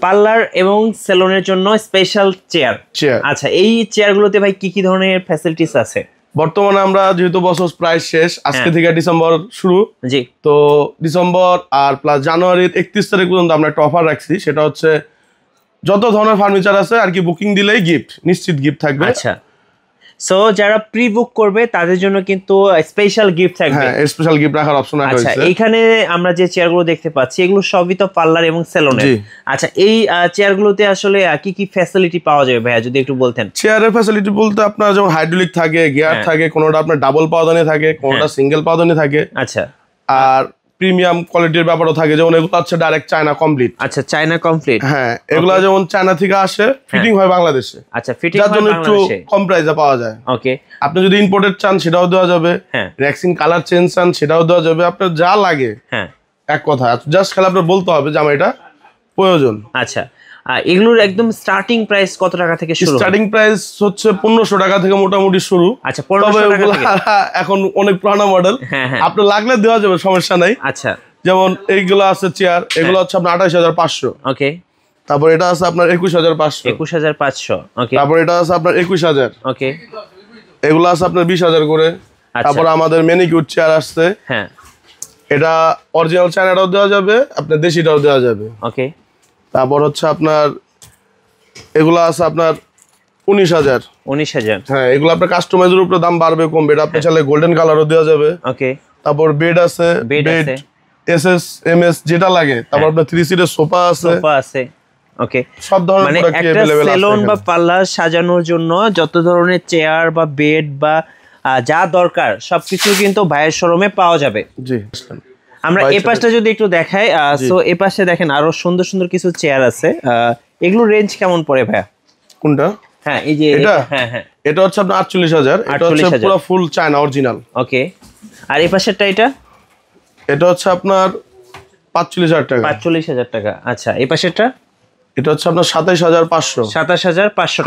Parlour এবং সেলুনের জন্য স্পেশাল চেয়ার। আচ্ছা, এই চেয়ারগুলোতে ভাই কি কি ধরনের ফ্যাসিলিটিস আছে? বর্তমানে আমরা যেহেতু বছর প্রায় শেষ, আজকে থেকে ডিসেম্বর শুরু, জি, তো ডিসেম্বর আর প্লাস জানুয়ারির 31 তারিখ পর্যন্ত আমরা একটা অফার রাখছি। সেটা হচ্ছে যত ধরনের ফার্নিচার আছে আর কি বুকিং দিলেই গিফট, নিশ্চিত গিফট থাকবে। আচ্ছা, সো যারা প্রি বুক করবে তাদের জন্য কিন্তু স্পেশাল গিফট থাকবে। হ্যাঁ, স্পেশাল গিফট রাখার অপশন রাখা হয়েছে। আচ্ছা, এইখানে আমরা যে চেয়ারগুলো দেখতে পাচ্ছি এগুলো সবই তো পার্লার এবং সেলুনের। আচ্ছা, এই চেয়ারগুলোতে আসলে কি কি ফ্যাসিলিটি পাওয়া যাবে ভাইয়া, যদি একটু বলতেন? চেয়ারের ফ্যাসিলিটি বলতে আপনার যেমন হাইড্রোলিক থাকে, গিয়ার থাকে, কোনোটা আপনার ডাবল পাওদানি থাকে, কোনোটা সিঙ্গেল পাওদানি থাকে। আচ্ছা, আর প্রিমিয়াম কোয়ালিটির ব্যাপারও থাকে, যেমন এগুলো হচ্ছে ডাইরেক্ট চায়না কমপ্লিট। আচ্ছা, চায়না কমপ্লিট। হ্যাঁ, এগুলা যেমন চায়না থেকে আসে, ফিটিং হয় বাংলাদেশে। আচ্ছা, ফিটিং যার জন্য একটু কম প্রাইসে পাওয়া যায়। ওকে, আপনি যদি ইম্পোর্টেড চান সেটাও দেওয়া যাবে, রেক্সিন কালার চেঞ্জ চান সেটাও দেওয়া যাবে, আপনার যা লাগে। হ্যাঁ, এক কথা জাস্ট খালি আপনার বলতে হবে যে আমার এটা প্রয়োজন। আচ্ছা, এগুলোর একদম স্টার্টিং প্রাইস কত টাকা থেকে শুরু? স্টার্টিং প্রাইস হচ্ছে 1500 টাকা থেকে মোটামুটি শুরু। আচ্ছা, 1500 টাকা থেকে। এখন অনেক পুরানো মডেল, আপনার লাগলে দেওয়া যাবে, সমস্যা নাই। আচ্ছা, যেমন এইগুলো আছে চেয়ার, এগুলো হচ্ছে আপনার 28500। ওকে, তারপর এটা আছে আপনার 21500। 21500। ওকে, তারপর এটা আছে আপনার 21000। ওকে, এগুলো আছে আপনার 20000 করে। তারপর আমাদের ম্যানিকিউর চেয়ার আসছে। হ্যাঁ, এটা অরিজিনাল চায়নাটাও দেওয়া যাবে, আপনার দেশিটাও দেওয়া যাবে। ওকে, তারপর হচ্ছে আপনার এগুলো আছে আপনার 19000। 19000। হ্যাঁ, এগুলো আপনার কাস্টমাইজের উপরে দাম বাড়বে কমবে, এটা আপনি চাইলে গোল্ডেন কালারও দেওয়া যাবে। ওকে, তারপর বেড আছে, বেড এসএস এমএস যেটা লাগে। তারপর আপনার 3 সিটের সোফা আছে। ওকে, সব ধরনের মানে প্রোডাক্ট একটা अवेलेबल আছে। সেলুন বা পার্লার সাজানোর জন্য যত ধরনের চেয়ার বা বেড বা যা দরকার সবকিছু কিন্তু ভাইয়ের শোরুমে পাওয়া যাবে। জি, আমরা এই পাশটা যদি একটু দেখাই, সো এই পাশে দেখেন আরো সুন্দর সুন্দর কিছু চেয়ার আছে। এগুলো রেঞ্জ কেমন পড়ে ভাইয়া? কোনটা? হ্যাঁ, এই যে এটা। হ্যাঁ, এটা হচ্ছে আপনার 48000। এটা হচ্ছে পুরো ফুল চায়না অরিজিনাল। ওকে, আর এই পাশেরটা এটা হচ্ছে আপনার 45000 টাকা। 45000 টাকা। আচ্ছা, এই পাশেরটা? এটা হচ্ছে আপনার 27500। 27500 টাকা।